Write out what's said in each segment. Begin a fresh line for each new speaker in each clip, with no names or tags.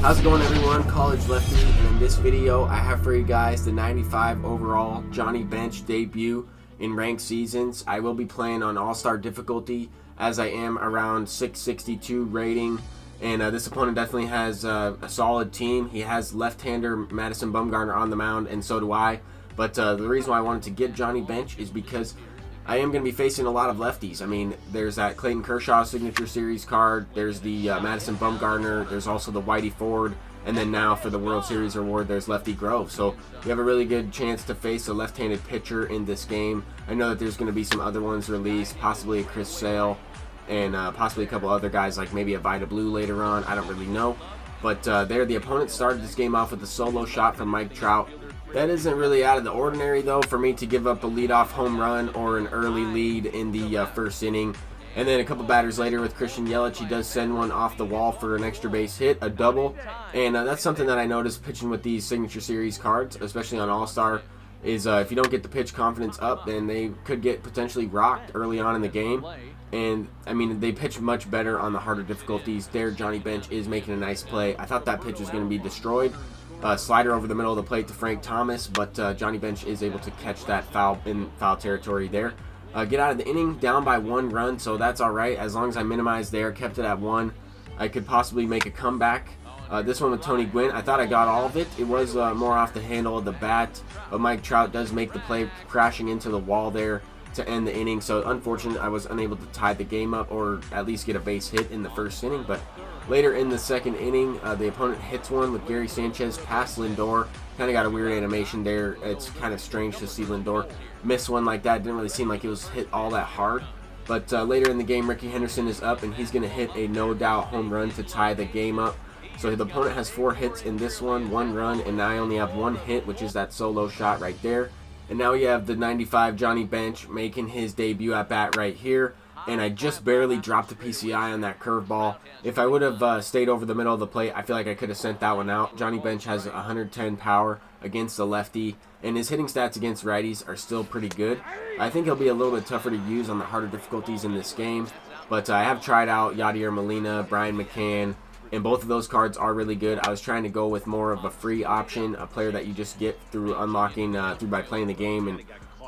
How's it going, everyone? College Lefty, and in this video I have for you guys the 95 overall Johnny Bench debut in ranked seasons. I will be playing on all-star difficulty as I am around 662 rating, and this opponent definitely has a solid team. He has left-hander Madison Bumgarner on the mound, and so do I, but the reason why I wanted to get Johnny Bench is because I am going to be facing a lot of lefties. I mean, there's that Clayton Kershaw Signature Series card, there's the Madison Bumgarner, there's also the Whitey Ford, and then now for the World Series award, there's Lefty Grove. So we have a really good chance to face a left-handed pitcher in this game. I know that there's going to be some other ones released, possibly a Chris Sale, and possibly a couple other guys like maybe a Vida Blue later on. I don't really know. But there, the opponent started this game off with a solo shot from Mike Trout. That isn't really out of the ordinary, though, for me to give up a leadoff home run or an early lead in the first inning. And then a couple batters later with Christian Yelich, he does send one off the wall for an extra base hit, a double. And that's something that I noticed pitching with these Signature Series cards, especially on All-Star, is if you don't get the pitch confidence up, then they could get potentially rocked early on in the game. And, I mean, they pitch much better on the harder difficulties. There, Johnny Bench is making a nice play. I thought that pitch was going to be destroyed. Slider over the middle of the plate to Frank Thomas, but Johnny Bench is able to catch that foul in foul territory there. Get out of the inning down by 1 run, so that's all right as long as I minimized there, kept it at 1. I could possibly make a comeback. This one with Tony Gwynn, I thought I got all of it. It was more off the handle of the bat, but Mike Trout does make the play, crashing into the wall there to end the inning. So unfortunate, I was unable to tie the game up or at least get a base hit in the first inning, but later in the second inning, the opponent hits one with Gary Sanchez past Lindor. Kind of got a weird animation there. It's kind of strange to see Lindor miss one like that. Didn't really seem like it was hit all that hard. But later in the game, Ricky Henderson is up, and he's going to hit a no-doubt home run to tie the game up. So the opponent has 4 hits in this one, 1 run, and now I only have 1 hit, which is that solo shot right there. And now we have the 95 Johnny Bench making his debut at bat right here. And I just barely dropped the PCI on that curveball. If I would have stayed over the middle of the plate, I feel like I could have sent that one out. Johnny Bench has 110 power against the lefty, and his hitting stats against righties are still pretty good. I think he'll be a little bit tougher to use on the harder difficulties in this game, but I have tried out Yadier Molina, Brian McCann, and both of those cards are really good. I was trying to go with more of a free option, a player that you just get through unlocking through by playing the game, and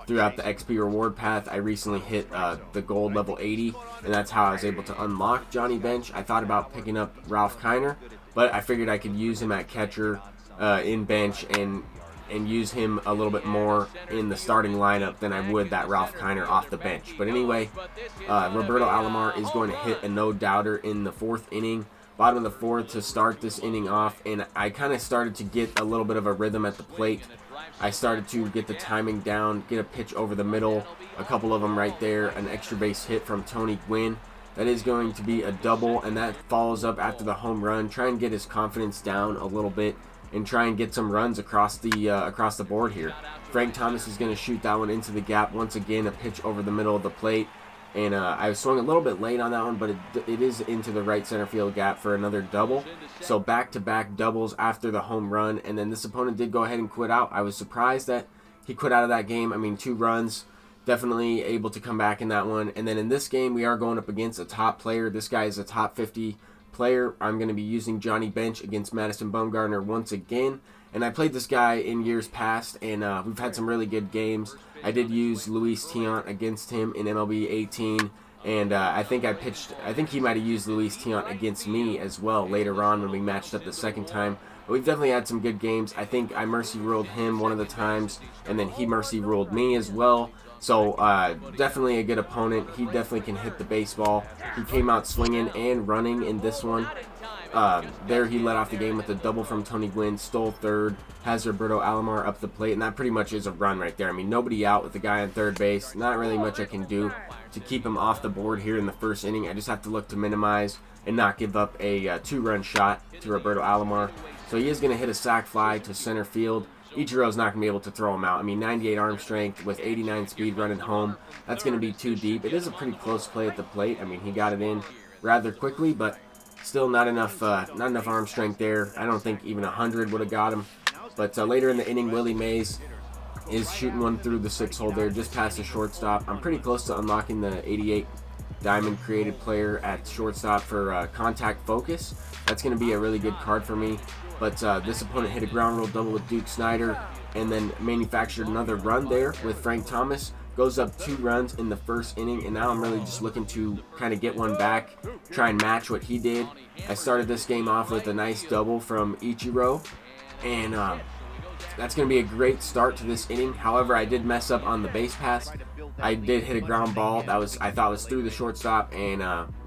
throughout the XP reward path. I recently hit the gold level 80, and that's how I was able to unlock Johnny Bench. I thought about picking up Ralph Kiner, but I figured I could use him at catcher in bench and use him a little bit more in the starting lineup than I would that Ralph Kiner off the bench. But anyway, Roberto Alomar is going to hit a no-doubter in the 4th inning, bottom of the 4th to start this inning off, and I kind of started to get a little bit of a rhythm at the plate. I started to get the timing down, get a pitch over the middle, a couple of them right there, an extra base hit from Tony Gwynn. That is going to be a double, and that follows up after the home run. Try and get his confidence down a little bit and try and get some runs across the board here. Frank Thomas is going to shoot that one into the gap. Once again, a pitch over the middle of the plate. And I swung a little bit late on that one, but it is into the right center field gap for another double. So back-to-back doubles after the home run, and then this opponent did go ahead and quit out. I was surprised that he quit out of that game. I mean, 2 runs, definitely able to come back in that one. And then in this game, we are going up against a top player. This guy is a top 50 player. I'm going to be using Johnny Bench against Madison Bumgarner once again. And I played this guy in years past, and we've had some really good games. I did use Luis Tiant against him in MLB 18, and I think he might have used Luis Tiant against me as well later on when we matched up the second time. But we've definitely had some good games. I think I mercy ruled him one of the times, and then he mercy ruled me as well. So definitely a good opponent. He definitely can hit the baseball. He came out swinging and running in this one. There he led off the game with a double from Tony Gwynn, stole third, has Roberto Alomar up the plate, and that pretty much is a run right there. I mean, nobody out with the guy on third base. Not really much I can do to keep him off the board here in the first inning. I just have to look to minimize and not give up a 2-run shot to Roberto Alomar. So he is going to hit a sac fly to center field. Ichiro's not going to be able to throw him out. I mean, 98 arm strength with 89 speed running home. That's going to be too deep. It is a pretty close play at the plate. I mean, he got it in rather quickly, but still not enough arm strength there. I don't think even 100 would have got him. But later in the inning, Willie Mays is shooting one through the 6 hole there, just past the shortstop. I'm pretty close to unlocking the 88 diamond created player at shortstop for contact focus. That's going to be a really good card for me. But this opponent hit a ground rule double with Duke Snider and then manufactured another run there with Frank Thomas. Goes up 2 runs in the first inning, and now I'm really just looking to kind of get one back, try and match what he did. I started this game off with a nice double from Ichiro, and that's going to be a great start to this inning. However, I did mess up on the base pass. I did hit a ground ball that I thought was through the shortstop, and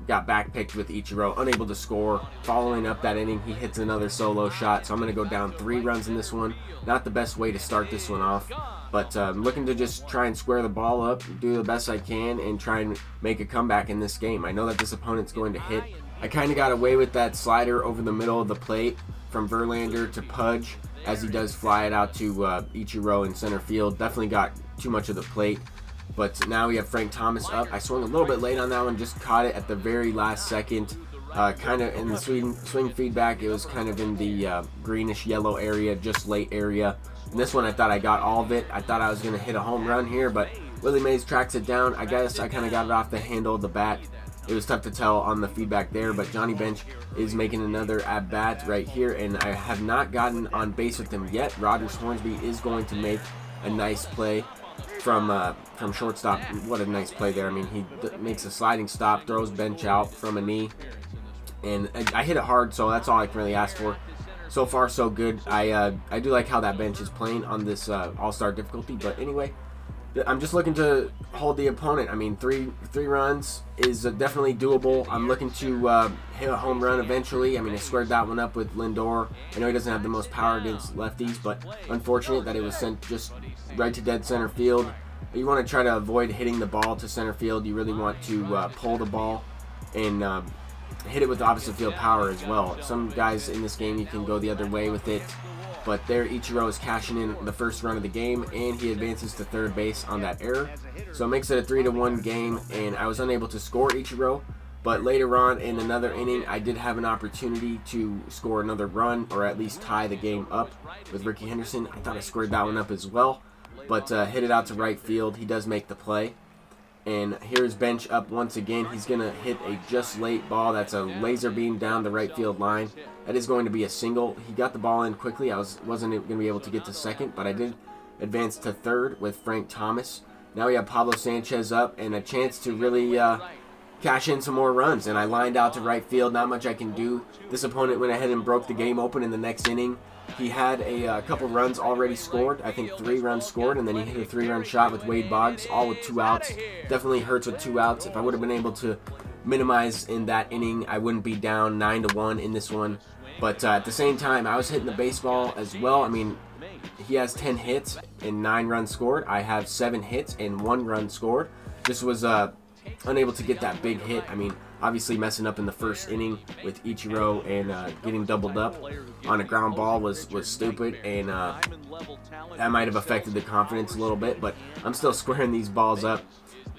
got back picked with Ichiro, unable to score. Following up that inning, he hits another solo shot, so I'm going to go down 3 runs in this one. Not the best way to start this one off, but I'm looking to just try and square the ball up, do the best I can, and try and make a comeback in this game. I know that this opponent's going to hit. I kind of got away with that slider over the middle of the plate from Verlander to Pudge, as he does fly it out to Ichiro in center field. Definitely got too much of the plate. But now we have Frank Thomas up. I swung a little bit late on that one, just caught it at the very last second. Kind of in the swing feedback, it was kind of in the greenish yellow area, just late area. And this one I thought I got all of it. I thought I was going to hit a home run here, but Willie Mays tracks it down. I guess I kind of got it off the handle of the bat. It was tough to tell on the feedback there, but Johnny Bench is making another at-bat right here, and I have not gotten on base with him yet. Rogers Hornsby is going to make a nice play from shortstop. What a nice play there. I mean, he makes a sliding stop, throws Bench out from a knee, and I hit it hard, so that's all I can really ask for. So far, so good. I do like how that Bench is playing on this all-star difficulty, but anyway, I'm just looking to hold the opponent. I mean, three runs is definitely doable. I'm looking to hit a home run eventually. I mean, I squared that one up with Lindor. I know he doesn't have the most power against lefties, but unfortunate that it was sent just right to dead center field. You want to try to avoid hitting the ball to center field. You really want to pull the ball and hit it with opposite field power as well. Some guys in this game, you can go the other way with it. But there, Ichiro is cashing in the first run of the game, and he advances to third base on that error. So it makes it a 3-1 game, and I was unable to score Ichiro. But later on in another inning, I did have an opportunity to score another run, or at least tie the game up with Ricky Henderson. I thought I scored that one up as well, but hit it out to right field. He does make the play. And here's Bench up once again. He's going to hit a just late ball. That's a laser beam down the right field line. That is going to be a single. He got the ball in quickly. I wasn't going to be able to get to second, but I did advance to third with Frank Thomas. Now we have Pablo Sanchez up and a chance to really cash in some more runs. And I lined out to right field. Not much I can do. This opponent went ahead and broke the game open in the next inning. He had a couple runs already scored. I think 3 runs scored, and then he hit a 3-run shot with Wade Boggs, all with 2 outs. Definitely hurts with 2 outs. If I would have been able to minimize in that inning, I wouldn't be down 9-1 in this one. But at the same time, I was hitting the baseball as well. I mean, he has 10 hits and 9 runs scored. I have 7 hits and 1 run scored. Just was unable to get that big hit. I mean, obviously messing up in the first inning with Ichiro and getting doubled up on a ground ball was stupid, and that might have affected the confidence a little bit, but I'm still squaring these balls up,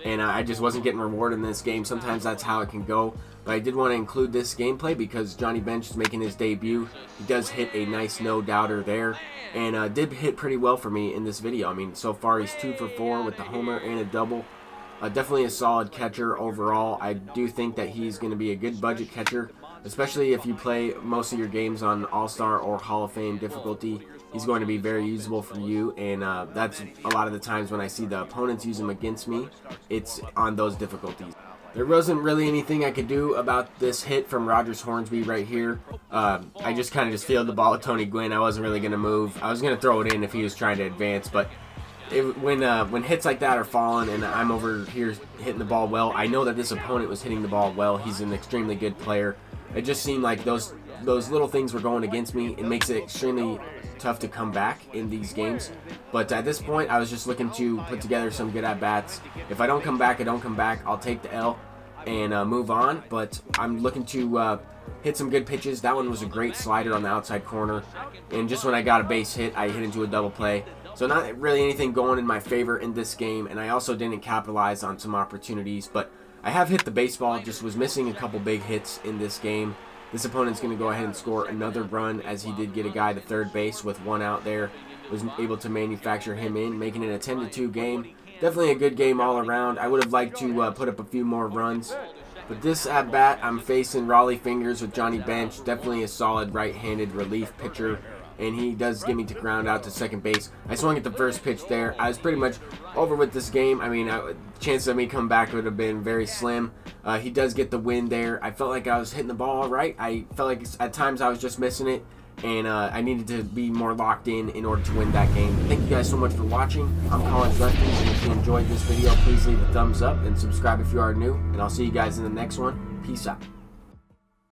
and I just wasn't getting rewarded in this game. Sometimes that's how it can go, but I did want to include this gameplay because Johnny Bench is making his debut. He does hit a nice no-doubter there, and did hit pretty well for me in this video. I mean, so far he's 2 for 4 with the homer and a double. Definitely a solid catcher overall. I do think that he's going to be a good budget catcher, especially if you play most of your games on All-Star or Hall of Fame difficulty. He's going to be very usable for you, and that's a lot of the times when I see the opponents use him against me, it's on those difficulties. There wasn't really anything I could do about this hit from Rogers Hornsby right here. I just kind of just fielded the ball with Tony Gwynn. I wasn't really going to move. I was going to throw it in if he was trying to advance, but when hits like that are falling and I'm over here hitting the ball well, I know that this opponent was hitting the ball well. He's an extremely good player. It just seemed like those little things were going against me. It makes it extremely tough to come back in these games. But at this point, I was just looking to put together some good at-bats. If I don't come back, I don't come back. I'll take the L and move on. But I'm looking to hit some good pitches. That one was a great slider on the outside corner. And just when I got a base hit, I hit into a double play. So not really anything going in my favor in this game, and I also didn't capitalize on some opportunities, but I have hit the baseball, just was missing a couple big hits in this game. This opponent's going to go ahead and score another run, as he did get a guy to third base with 1 out there. Was able to manufacture him in, making it a 10-2 game. definitely a good game all around. I would have liked to put up a few more runs. But this at bat, I'm facing Raleigh Fingers with Johnny Bench. Definitely a solid right-handed relief pitcher. And he does get me to ground out to second base. I swung at the first pitch there. I was pretty much over with this game. I mean, chances of me coming back would have been very slim. He does get the win there. I felt like I was hitting the ball all right. I felt like at times I was just missing it. And I needed to be more locked in order to win that game. Thank you guys so much for watching. I'm College Lefty, and if you enjoyed this video, please leave a thumbs up and subscribe if you are new. And I'll see you guys in the next one. Peace out.